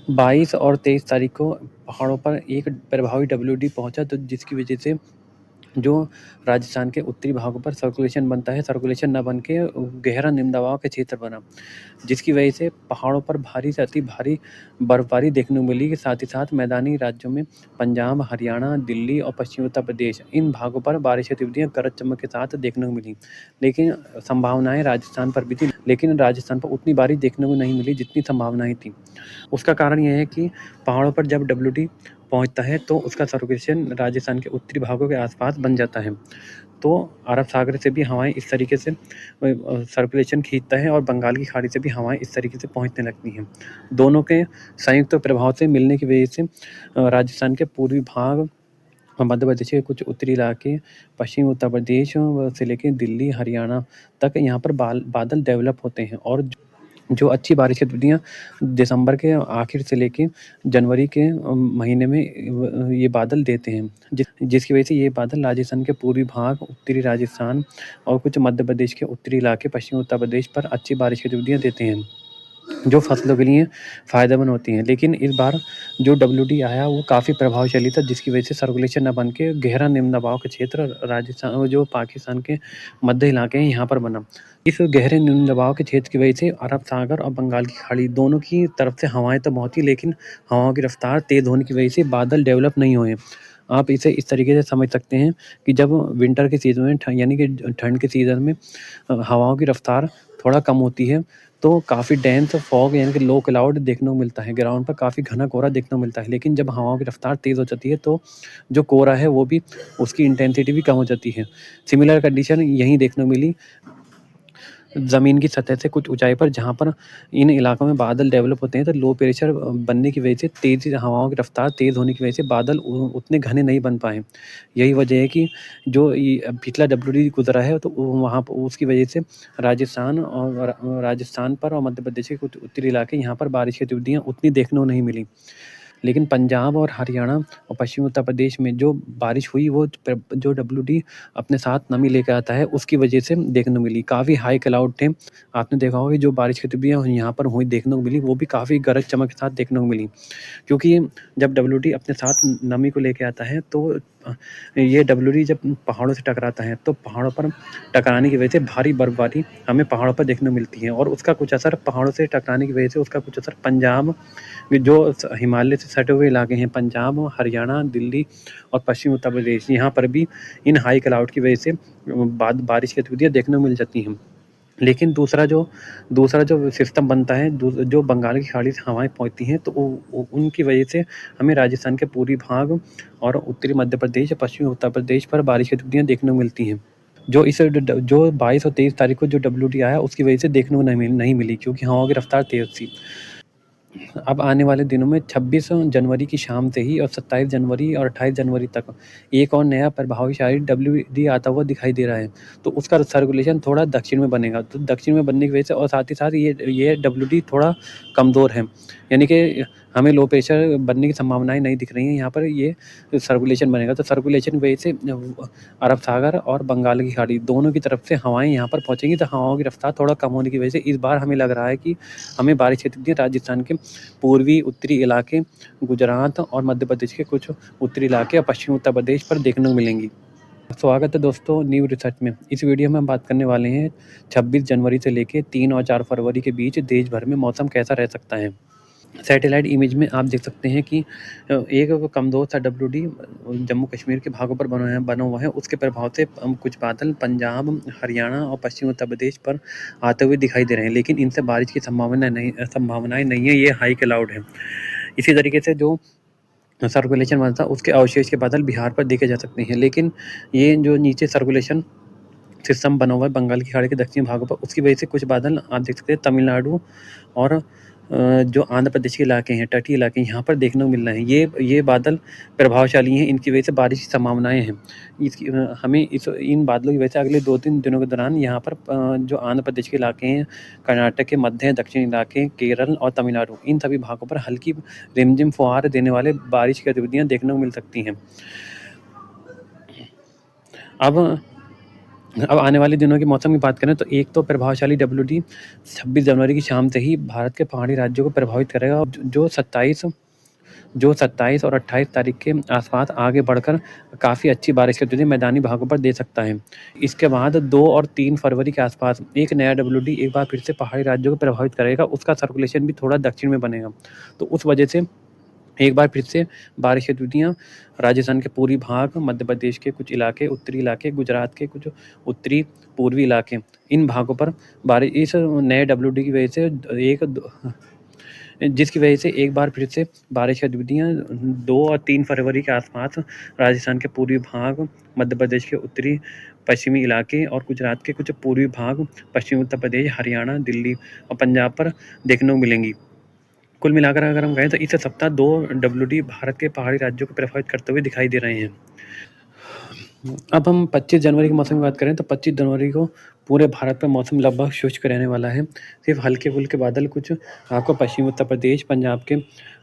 22 और 23 तारीख को पहाड़ों पर एक प्रभावी डब्ल्यूडी पहुंचा, तो जिसकी वजह से जो राजस्थान के उत्तरी भागों पर सर्कुलेशन बनता है, सर्कुलेशन न बन के गहरा निम्न दबाव का क्षेत्र बना, जिसकी वजह से पहाड़ों पर भारी से अति भारी बर्फबारी देखने को मिली। के साथ ही साथ मैदानी राज्यों में पंजाब, हरियाणा, दिल्ली और पश्चिमी उत्तर प्रदेश, इन भागों पर बारिश गतिविधियां गरज चमक के साथ देखने को मिली। लेकिन संभावनाएं राजस्थान पर भी थी, लेकिन राजस्थान पर उतनी बारिश देखने को नहीं मिली जितनी संभावनाएं थी। उसका कारण यह है कि पहाड़ों पर जब डब्ल्यूडी पहुंचता है तो उसका सर्कुलेशन राजस्थान के उत्तरी भागों के आसपास बन जाता है, तो अरब सागर से भी हवाएं इस तरीके से सर्कुलेशन खींचता है और बंगाल की खाड़ी से भी हवाएं इस तरीके से पहुंचने लगती हैं। दोनों के संयुक्त प्रभाव से मिलने की वजह से राजस्थान के पूर्वी भाग, मध्य प्रदेश के कुछ उत्तरी इलाके, पश्चिमी उत्तर प्रदेश से लेकर दिल्ली, हरियाणा तक यहाँ पर बादल डेवलप होते हैं, और जो अच्छी बारिश की गतिविधियाँ दिसंबर के आखिर से लेके जनवरी के महीने में ये बादल देते हैं, जिसकी वजह से ये बादल राजस्थान के पूर्वी भाग, उत्तरी राजस्थान और कुछ मध्य प्रदेश के उत्तरी इलाके, पश्चिमी उत्तर प्रदेश पर अच्छी बारिश की गतिविधियाँ देते हैं, जो फसलों के लिए फ़ायदेमंद होती हैं। लेकिन इस बार जो डब्ल्यूडी आया वो काफ़ी प्रभावशाली था, जिसकी वजह से सर्कुलेशन न बन के गहरा निम्न दबाव का क्षेत्र राजस्थान, जो पाकिस्तान के मध्य इलाके हैं, यहाँ पर बना। इस गहरे निम्न दबाव के क्षेत्र की वजह से अरब सागर और बंगाल की खाड़ी दोनों की तरफ से हवाएं तो बहुत थी, लेकिन हवाओं की रफ्तार तेज़ होने की वजह से बादल डेवलप नहीं हुए। आप इसे इस तरीके से समझ सकते हैं कि जब विंटर के सीज़न में यानी कि ठंड के सीज़न में हवाओं की रफ्तार थोड़ा कम होती है, तो काफ़ी डेंस फॉग यानी कि लो क्लाउड देखने को मिलता है, ग्राउंड पर काफ़ी घना कोहरा देखने को मिलता है। लेकिन जब हवाओं की रफ्तार तेज़ हो जाती है तो जो कोहरा है वो भी, उसकी इंटेंसिटी भी कम हो जाती है। सिमिलर कंडीशन यहीं देखने को मिली ज़मीन की सतह से कुछ ऊंचाई पर, जहाँ पर इन इलाकों में बादल डेवलप होते हैं, तो लो प्रेशर बनने की वजह से तेज़ हवाओं की रफ्तार तेज़ होने की वजह से बादल उतने घने नहीं बन पाए। यही वजह है कि जो ये पिछला डब्ल्यूडी गुजरा है तो वहाँ पर उसकी वजह से राजस्थान पर और मध्य प्रदेश के कुछ उत्तरी इलाके, यहाँ पर बारिश की गतिविधियाँ उतनी देखने को नहीं मिली। लेकिन पंजाब और हरियाणा और पश्चिमी उत्तर प्रदेश में जो बारिश हुई, वो जो डब्ल्यूडी अपने साथ नमी लेकर आता है, उसकी वजह से देखने को मिली। काफ़ी हाई क्लाउड थे, आपने देखा होगा कि जो बारिश की गतिविधियाँ यहाँ पर हुई देखने को मिली, वो भी काफ़ी गरज चमक के साथ देखने को मिली। क्योंकि जब डब्ल्यूडी अपने साथ नमी को लेके आता है तो ये डब्ल्यूडी जब पहाड़ों से टकराता है तो पहाड़ों पर टकराने की वजह से भारी बर्फबारी हमें पहाड़ों पर देखने को मिलती है, और उसका कुछ असर पहाड़ों से टकराने की वजह से उसका कुछ असर पंजाब, जो हिमालय से सटे हुए इलाके हैं, पंजाब, हरियाणा, दिल्ली और पश्चिमी उत्तर प्रदेश, यहाँ पर भी इन हाई क्लाउड की वजह से बारिश की गतिविधियाँ देखने को मिल जाती हैं। लेकिन दूसरा जो सिस्टम बनता है, जो बंगाल की खाड़ी से हवाएं पहुंचती हैं, तो उनकी वजह से हमें राजस्थान के पूर्वी भाग और उत्तरी मध्य प्रदेश, पश्चिमी उत्तर प्रदेश पर बारिश की गतिविधियाँ देखने को मिलती हैं, जो 22 और 23 तारीख को जो डब्ल्यूडी आया उसकी वजह से देखने को नहीं मिली, क्योंकि हवाओं की रफ्तार तेज़ थी। अब आने वाले दिनों में 26 जनवरी की शाम से ही और 27 जनवरी और 28 जनवरी तक एक और नया प्रभावशाली डब्ल्यूडी आता हुआ दिखाई दे रहा है, तो उसका सर्कुलेशन थोड़ा दक्षिण में बनेगा, तो दक्षिण में बनने की वजह से और साथ ही साथ ये डब्ल्यूडी थोड़ा कमज़ोर है, यानी कि हमें लो प्रेशर बनने की संभावनाएं नहीं दिख रही हैं। यहाँ पर ये सर्कुलेशन बनेगा, तो सर्कुलेशन की वजह से अरब सागर और बंगाल की खाड़ी दोनों की तरफ से हवाएं यहाँ पर पहुँचेंगी, तो हवाओं की रफ्तार थोड़ा कम होने की वजह से इस बार हमें लग रहा है कि हमें बारिश की गतिविधियाँ राजस्थान के पूर्वी उत्तरी इलाके, गुजरात और मध्य प्रदेश के कुछ उत्तरी इलाके और पश्चिमी उत्तर प्रदेश पर देखने को मिलेंगी। स्वागत है दोस्तों न्यू रिसर्च में। इस वीडियो में हम बात करने वाले हैं 26 जनवरी से लेकर 3 और 4 फरवरी के बीच देश भर में मौसम कैसा रह सकता है। सैटेलाइट इमेज में आप देख सकते हैं कि एक कमज़ोर सा डब्ल्यूडी जम्मू कश्मीर के भागों पर बना हुआ है, उसके प्रभाव से कुछ बादल पंजाब, हरियाणा और पश्चिमी उत्तर प्रदेश पर आते हुए दिखाई दे रहे हैं, लेकिन इनसे बारिश की संभावनाएं नहीं है, ये हाई क्लाउड है। इसी तरीके से जो सर्कुलेशन बना था उसके अवशेष के बादल बिहार पर देखे जा सकते हैं, लेकिन ये जो नीचे सर्कुलेशन सिस्टम बना हुआ है बंगाल की खाड़ी के दक्षिणी भागों पर, उसकी वजह से कुछ बादल आप देख सकते हैं तमिलनाडु और जो आंध्र प्रदेश के इलाके हैं, तटीय इलाके, यहाँ पर देखने को मिल रहे हैं। ये बादल प्रभावशाली हैं, इनकी वजह से बारिश की संभावनाएं हैं। हमें इन बादलों की वजह से अगले 2-3 दिनों के दौरान यहाँ पर जो आंध्र प्रदेश के इलाके हैं, कर्नाटक के मध्य दक्षिण इलाके, केरल और तमिलनाडु, इन सभी भागों पर हल्की रिमझिम फुहार देने वाले बारिश की गतिविधियाँ देखने को मिल सकती हैं। अब अब आने वाले दिनों के मौसम की बात करें तो एक तो प्रभावशाली डब्ल्यूडी 26 जनवरी की शाम से ही भारत के पहाड़ी राज्यों को प्रभावित करेगा, जो 27 और 28 तारीख के आसपास आगे बढ़कर काफ़ी अच्छी बारिश की स्थिति मैदानी भागों पर दे सकता है। इसके बाद 2 और 3 फरवरी के आसपास एक नया डब्ल्यूडी एक बार फिर से पहाड़ी राज्यों को प्रभावित करेगा। उसका सर्कुलेशन भी थोड़ा दक्षिण में बनेगा, तो उस वजह से एक बार फिर से बारिश की गतिविधियाँ राजस्थान के पूर्वी भाग, मध्य प्रदेश के कुछ इलाके, उत्तरी इलाके, गुजरात के कुछ उत्तरी पूर्वी इलाके, इन भागों पर बारिश इस नए डब्ल्यूडी की वजह से जिसकी वजह से एक बार फिर से बारिश की गतिविधियाँ 2 और 3 फरवरी के आसपास राजस्थान के पूर्वी भाग, मध्य प्रदेश के उत्तरी पश्चिमी इलाके और गुजरात के कुछ पूर्वी भाग, पश्चिमी उत्तर प्रदेश, हरियाणा, दिल्ली और पंजाब पर देखने को मिलेंगी। कुल मिलाकर अगर हम कहें तो इस सप्ताह 2 डब्ल्यूडी भारत के पहाड़ी राज्यों को प्रभावित करते हुए दिखाई दे रहे हैं। अब हम 25 जनवरी के मौसम की बात करें तो 25 जनवरी को पूरे भारत में मौसम लगभग शुष्क रहने वाला है। सिर्फ हल्के-फुल्के बादल कुछ आपको पश्चिमी उत्तर प्रदेश, पंजाब के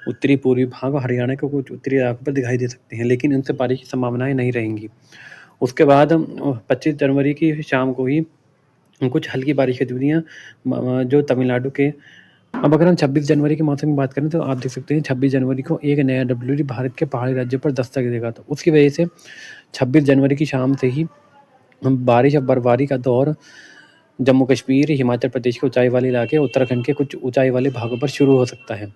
उत्तरी पूर्वी भाग और हरियाणा के कुछ उत्तरी इलाकों पर दिखाई दे सकते हैं, लेकिन इनसे बारिश की संभावनाएं नहीं रहेंगी। उसके बाद 25 जनवरी की शाम को ही कुछ हल्की बारिश की गतिविधियाँ जो तमिलनाडु के अब अगर हम 26 जनवरी के मौसम की बात करें तो आप देख सकते हैं 26 जनवरी को एक नया डब्ल्यूडी भारत के पहाड़ी राज्यों पर दस्तक देगा। तो उसकी वजह से 26 जनवरी की शाम से ही बारिश और बर्फबारी का दौर जम्मू कश्मीर, हिमाचल प्रदेश के ऊंचाई वाले इलाके, उत्तराखंड के कुछ ऊंचाई वाले भागों पर शुरू हो सकता है।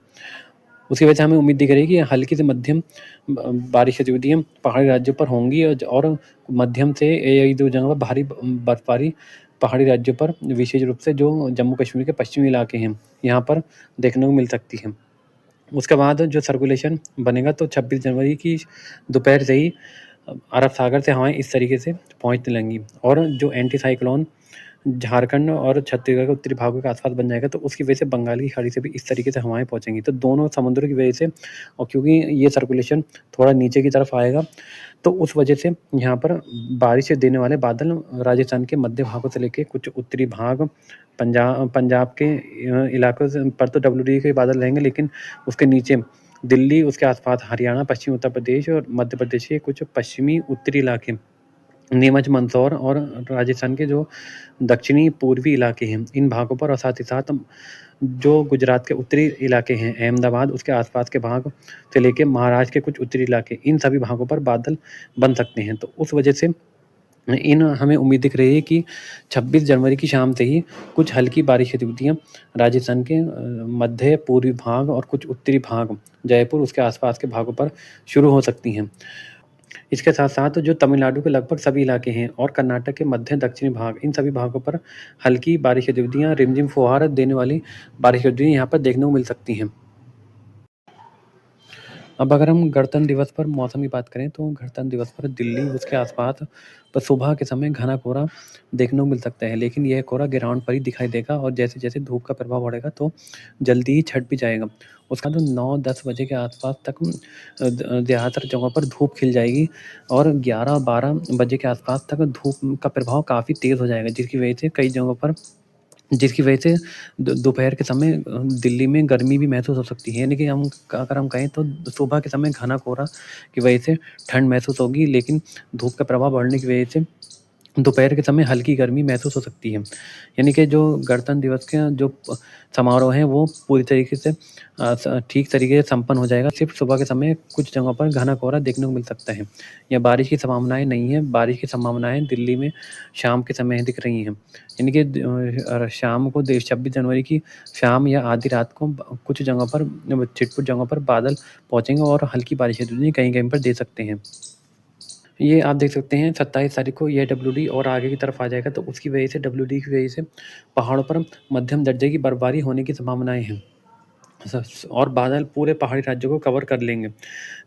उसकी वजह से हमें उम्मीद दिख रही है कि हल्की से मध्यम बारिश की गतिविधियाँ पहाड़ी राज्यों पर होंगी और मध्यम से एक दो जगह पर भारी बर्फबारी पहाड़ी राज्यों पर विशेष रूप से जो जम्मू कश्मीर के पश्चिमी इलाके हैं यहाँ पर देखने को मिल सकती है। उसके बाद जो सर्कुलेशन बनेगा तो 26 जनवरी की दोपहर से ही अरब सागर से हवाएं इस तरीके से पहुँचने लगेंगी और जो एंटी साइक्लोन झारखंड और छत्तीसगढ़ के उत्तरी भागों के आसपास बन जाएगा, तो उसकी वजह से बंगाल की खाड़ी से भी इस तरीके से हवाएं पहुंचेंगी। तो दोनों समुद्र की वजह से और क्योंकि ये सर्कुलेशन थोड़ा नीचे की तरफ आएगा, तो उस वजह से यहाँ पर बारिश देने वाले बादल राजस्थान के मध्य भागों से लेके कुछ उत्तरी भाग, पंजाब के इलाकों से पर तो डब्ल्यूडी के बादल रहेंगे, लेकिन उसके नीचे दिल्ली, उसके आसपास हरियाणा, पश्चिमी उत्तर प्रदेश और मध्य प्रदेश के कुछ पश्चिमी उत्तरी इलाके, नीमच, मंदसौर और राजस्थान के जो दक्षिणी पूर्वी इलाके हैं, इन भागों पर और साथ ही साथ जो गुजरात के उत्तरी इलाके हैं, अहमदाबाद, उसके आसपास के भाग से लेके महाराष्ट्र के कुछ उत्तरी इलाके, इन सभी भागों पर बादल बन सकते हैं। तो उस वजह से हमें उम्मीद दिख रही है कि 26 जनवरी की शाम से ही कुछ हल्की बारिश की गतिविधियाँ राजस्थान के मध्य पूर्वी भाग और कुछ उत्तरी भाग, जयपुर, उसके आसपास के भागों पर शुरू हो सकती हैं। इसके साथ-साथ जो तमिलनाडु के लगभग सभी इलाके हैं और कर्नाटक के मध्य दक्षिणी भाग, इन सभी भागों पर हल्की बारिश की गतिविधियाँ, रिमझिम फुहार देने वाली बारिश की गतिविधियाँ यहाँ पर देखने को मिल सकती हैं। अब अगर हम गणतंत्र दिवस पर मौसम की बात करें तो गणतंत्र दिवस पर दिल्ली, उसके आसपास पर सुबह के समय घना कोहरा देखने को मिल सकता है, लेकिन यह कोहरा ग्राउंड पर ही दिखाई देगा और जैसे-जैसे धूप का प्रभाव बढ़ेगा तो जल्दी ही छँट भी जाएगा। उसके बाद 9-10 बजे के आसपास तक ज़्यादातर जगहों पर धूप खिल जाएगी और 11-12 बजे के आसपास तक धूप का प्रभाव काफ़ी तेज़ हो जाएगा, जिसकी वजह से दोपहर के समय दिल्ली में गर्मी भी महसूस हो सकती है। यानी कि अगर हम कहें तो सुबह के समय घना कोहरा की वजह से ठंड महसूस होगी, लेकिन धूप का प्रभाव बढ़ने की वजह से दोपहर के समय हल्की गर्मी महसूस हो सकती है। यानी कि जो गणतंत्र दिवस के जो समारोह हैं वो पूरी तरीके से ठीक तरीके से संपन्न हो जाएगा। सिर्फ सुबह के समय कुछ जगहों पर घना कोहरा देखने को मिल सकता है या बारिश की संभावनाएं नहीं है। बारिश की संभावनाएं दिल्ली में शाम के समय दिख रही हैं। यानी कि शाम को 26 जनवरी की शाम या आधी रात को कुछ जगहों पर छिटपुट जगहों पर बादल पहुँचेंगे और हल्की बारिश कहीं-कहीं पर दे सकते हैं। ये आप देख सकते हैं 27 तारीख को ये डब्ल्यूडी और आगे की तरफ आ जाएगा, तो उसकी वजह से डब्ल्यूडी की वजह से पहाड़ों पर मध्यम दर्जे की बर्फबारी होने की संभावनाएं हैं और बादल पूरे पहाड़ी राज्यों को कवर कर लेंगे।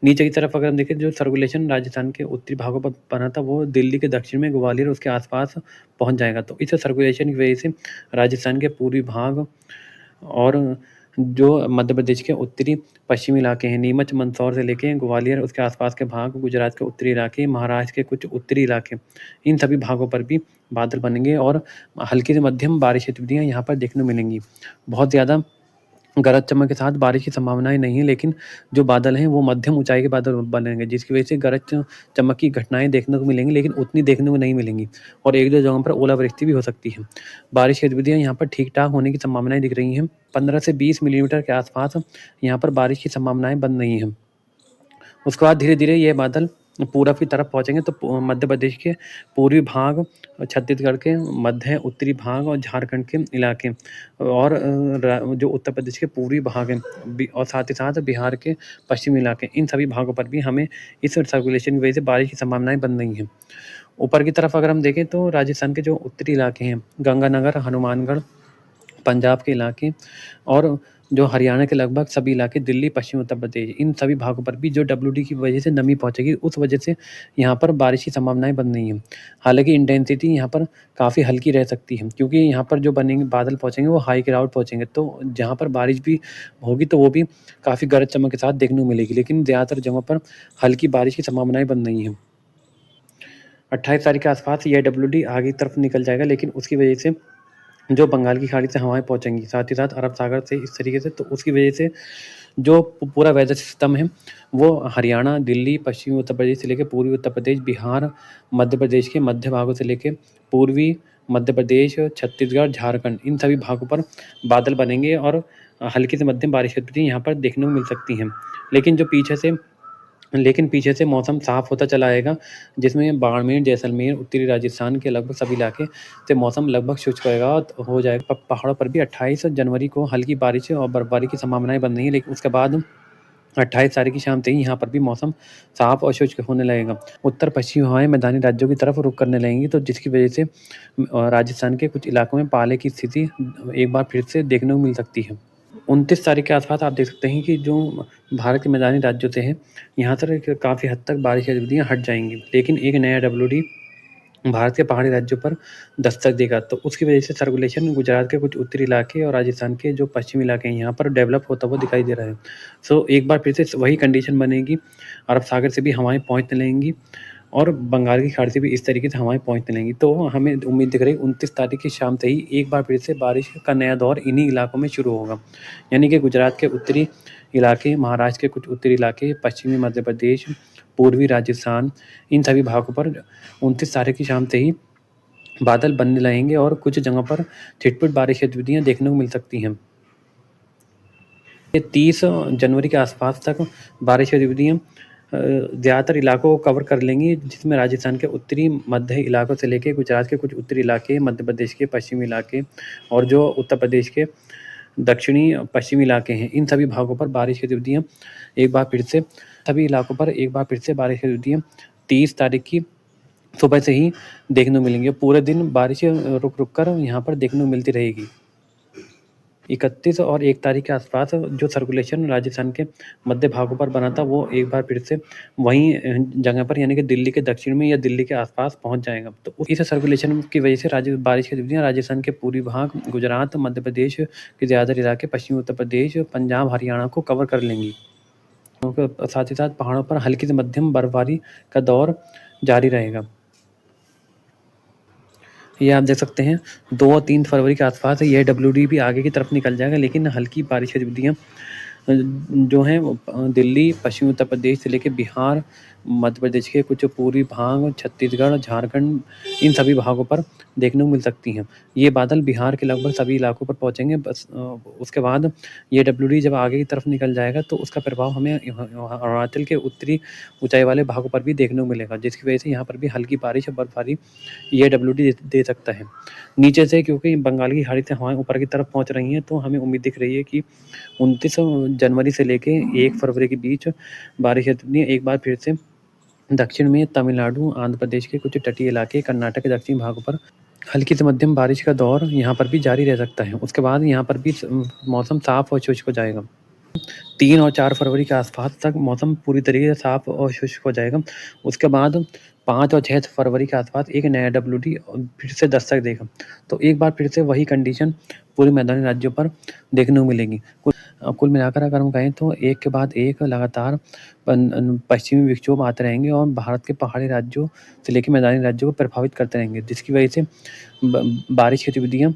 नीचे की तरफ अगर हम देखें जो सर्कुलेशन राजस्थान के उत्तरी भागों पर बना था वो दिल्ली के दक्षिण में ग्वालियर उसके आसपास पहुंच जाएगा। तो इस सर्कुलेशन की वजह से राजस्थान के पूर्वी भाग और जो मध्य प्रदेश के उत्तरी पश्चिमी इलाके हैं, नीमच, मंदसौर से लेके ग्वालियर, उसके आसपास के भाग, गुजरात के उत्तरी इलाके, महाराष्ट्र के कुछ उत्तरी इलाके, इन सभी भागों पर भी बादल बनेंगे और हल्की से मध्यम बारिश की गतिविधियाँ यहाँ पर देखने को मिलेंगी। बहुत ज़्यादा गरज चमक के साथ बारिश की संभावनाएँ नहीं है, लेकिन जो बादल हैं वो मध्यम ऊँचाई के बादल बनेंगे, जिसकी वजह से गरज चमक की घटनाएँ देखने को मिलेंगी, लेकिन उतनी देखने को नहीं मिलेंगी और 1-2 जगहों पर ओलावृष्टि भी हो सकती है। बारिश की गतिविधियाँ यहाँ पर ठीक-ठाक होने की संभावनाएँ दिख रही हैं। 15 से 20 मिलीमीटर के आसपास यहाँ पर बारिश की संभावनाएँ बन रही हैं। उसके बाद धीरे-धीरे ये बादल पूरब की तरफ पहुँचेंगे तो मध्य प्रदेश के पूर्वी भाग, छत्तीसगढ़ के मध्य उत्तरी भाग और झारखंड के इलाके और जो उत्तर प्रदेश के पूर्वी भाग हैं और साथ ही साथ बिहार के पश्चिमी इलाके, इन सभी भागों पर भी हमें इस सर्कुलेशन की वजह से बारिश की संभावनाएँ बन रही हैं। ऊपर की तरफ अगर हम देखें तो राजस्थान के जो उत्तरी इलाके हैं, गंगानगर, हनुमानगढ़, पंजाब के इलाके और जो हरियाणा के लगभग सभी इलाके, दिल्ली, पश्चिमी उत्तर प्रदेश, इन सभी भागों पर भी जो डब्ल्यूडी की वजह से नमी पहुँचेगी, उस वजह से यहाँ पर बारिश की संभावनाएँ बन रही हैं। हालाँकि इंटेंसिटी यहाँ पर काफ़ी हल्की रह सकती है, क्योंकि यहाँ पर जो बनेंगे बादल पहुँचेंगे, वो हाई क्लाउड पहुँचेंगे, तो जहाँ पर बारिश भी होगी, तो वो भी काफ़ी गरज चमक के साथ देखने को मिलेगी, लेकिन ज़्यादातर जगहों पर हल्की बारिश की संभावनाएँ बन रही हैं। 28 तारीख के आसपास ये डब्ल्यूडी आगे की तरफ निकल जाएगा, लेकिन उसकी वजह से जो बंगाल की खाड़ी से हवाएँ पहुँचेंगी, साथ ही साथ अरब सागर से इस तरीके से, तो उसकी वजह से जो पूरा वेदर सिस्टम है, वो हरियाणा, दिल्ली, पश्चिमी उत्तर प्रदेश से लेके पूर्वी उत्तर प्रदेश, बिहार, मध्य प्रदेश के मध्य भागों से लेके पूर्वी मध्य प्रदेश, छत्तीसगढ़, झारखंड, इन सभी भागों पर बादल बनेंगे और हल्की से मध्यम बारिश की स्थिति यहाँ पर देखने को मिल सकती हैं। लेकिन पीछे से मौसम साफ होता चला आएगा, जिसमें बाड़मेर, जैसलमेर, उत्तरी राजस्थान के लगभग सभी इलाके से मौसम लगभग शुष्क हो जाएगा। पहाड़ों पर भी 28 जनवरी को हल्की बारिश और बर्फबारी की संभावनाएँ बन रही हैं, लेकिन उसके बाद 28 तारीख की शाम से ही यहाँ पर भी मौसम साफ और शुष्क होने लगेगा। उत्तर-पश्चिमी हवाएँ मैदानी राज्यों की तरफ रुख करने लगेंगी, तो जिसकी वजह से राजस्थान के कुछ इलाकों में पाले की स्थिति एक बार फिर से देखने को मिल सकती है। 29 तारीख के आसपास आप देख सकते हैं कि जो भारत के मैदानी राज्यों से हैं, यहाँ से काफ़ी हद तक बारिश की गतिविधियाँ हट जाएँगी। लेकिन एक नया डब्ल्यूडी भारत के पहाड़ी राज्यों पर दस्तक देगा, तो उसकी वजह से सर्कुलेशन गुजरात के कुछ उत्तरी इलाके और राजस्थान के जो पश्चिमी इलाके हैं, यहाँ पर डेवलप होता हुआ दिखाई दे रहा है। सो एक बार फिर से वही कंडीशन बनेगी, अरब सागर से भी हवाएँ पहुँचने लगेंगी और बंगाल की खाड़ी से भी इस तरीके से हवाएँ पहुँचने लगेंगी। तो हमें उम्मीद दिख रही है 29 तारीख की शाम से ही एक बार फिर से बारिश का नया दौर इन्हीं इलाकों में शुरू होगा। यानी कि गुजरात के उत्तरी इलाके, महाराष्ट्र के कुछ उत्तरी इलाके, पश्चिमी मध्य प्रदेश, पूर्वी राजस्थान, इन सभी भागों पर 29 तारीख की शाम से ही बादल बनने लगेंगे और कुछ जगहों पर छिटपुट बारिश की गतिविधियाँ देखने को मिल सकती हैं। ये 30 जनवरी के आसपास तक बारिश की गतिविधियाँ ज़्यादातर इलाकों को कवर कर लेंगी, जिसमें राजस्थान के उत्तरी मध्य इलाकों से लेके गुजरात के कुछ उत्तरी इलाके, मध्य प्रदेश के पश्चिमी इलाके और जो उत्तर प्रदेश के दक्षिणी पश्चिमी इलाके हैं, इन सभी भागों पर बारिश की गतिविधियाँ एक बार फिर से सभी इलाकों पर एक बार फिर से बारिश की गतिविधियाँ 30 तारीख की सुबह से ही देखने को मिलेंगी। पूरे दिन बारिश रुक-रुक कर यहाँ पर देखने को मिलती रहेगी। 31 और 1 तारीख के आसपास जो सर्कुलेशन राजस्थान के मध्य भागों पर बना था, वो एक बार फिर से वहीं जगह पर यानी कि दिल्ली के दक्षिण में या दिल्ली के आसपास पहुंच जाएगा। तो इस सर्कुलेशन की वजह से बारिश की गतिविधियाँ राजस्थान के पूर्वी भाग, गुजरात, मध्य प्रदेश के ज़्यादातर इलाके, पश्चिमी उत्तर प्रदेश, पंजाब, हरियाणा को कवर कर लेंगी। साथ ही साथ पहाड़ों पर हल्की से मध्यम बर्फबारी का दौर जारी रहेगा। ये आप देख सकते हैं 2 और 3 फरवरी के आसपास ये डब्ल्यूडी भी आगे की तरफ निकल जाएगा, लेकिन हल्की बारिश की गतिविधियाँ जो हैं वो दिल्ली, पश्चिमी उत्तर प्रदेश से लेके बिहार, मध्य प्रदेश के कुछ पूर्वी भाग, छत्तीसगढ़, झारखंड, इन सभी भागों पर देखने को मिल सकती हैं। ये बादल बिहार के लगभग सभी इलाकों पर पहुँचेंगे। बस उसके बाद ये डब्ल्यूडी जब आगे की तरफ निकल जाएगा, तो उसका प्रभाव हमें अरुणाचल के उत्तरी ऊँचाई वाले भागों पर भी देखने को मिलेगा, जिसकी वजह से यहाँ पर भी हल्की बारिश और बर्फबारी ये डब्ल्यूडी दे सकता है। नीचे से क्योंकि बंगाल की खाड़ी से हवाएँ ऊपर की तरफ पहुँच रही हैं, तो हमें उम्मीद दिख रही है कि 29 जनवरी से लेके 1 फरवरी के बीच बारिश की गतिविधियाँ एक बार फिर से दक्षिण में तमिलनाडु, आंध्र प्रदेश के कुछ तटीय इलाके, कर्नाटक के दक्षिणी भागों पर हल्की से मध्यम बारिश का दौर यहाँ पर भी जारी रह सकता है। उसके बाद यहाँ पर भी मौसम साफ और शुष्क हो जाएगा। 3 और 4 फरवरी के आसपास तक मौसम पूरी तरीके से साफ और शुष्क हो जाएगा। उसके बाद 5 और 6 फरवरी के आसपास एक नया डब्ल्यूडी फिर से दस्तक देगा। तो एक बार फिर से वही कंडीशन पूरे मैदानी राज्यों पर देखने को मिलेगी। कुल मिलाकर अगर हम कहें तो एक के बाद एक लगातार पश्चिमी विक्षोभ आते रहेंगे और भारत के पहाड़ी राज्यों से लेकर मैदानी राज्यों को प्रभावित करते रहेंगे, जिसकी वजह से बारिश की गतिविधियाँ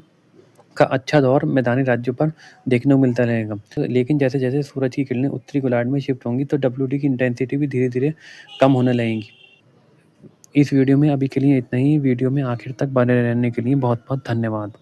का अच्छा दौर मैदानी राज्यों पर देखने को मिलता रहेगा। लेकिन जैसे-जैसे सूरज की किरणें उत्तरी गोलार्ध में शिफ्ट होंगी, तो डब्ल्यूडी की इंटेंसिटी भी धीरे-धीरे कम होने लगेगी। इस वीडियो में अभी के लिए इतना ही। वीडियो में आखिर तक बने रहने के लिए बहुत-बहुत धन्यवाद।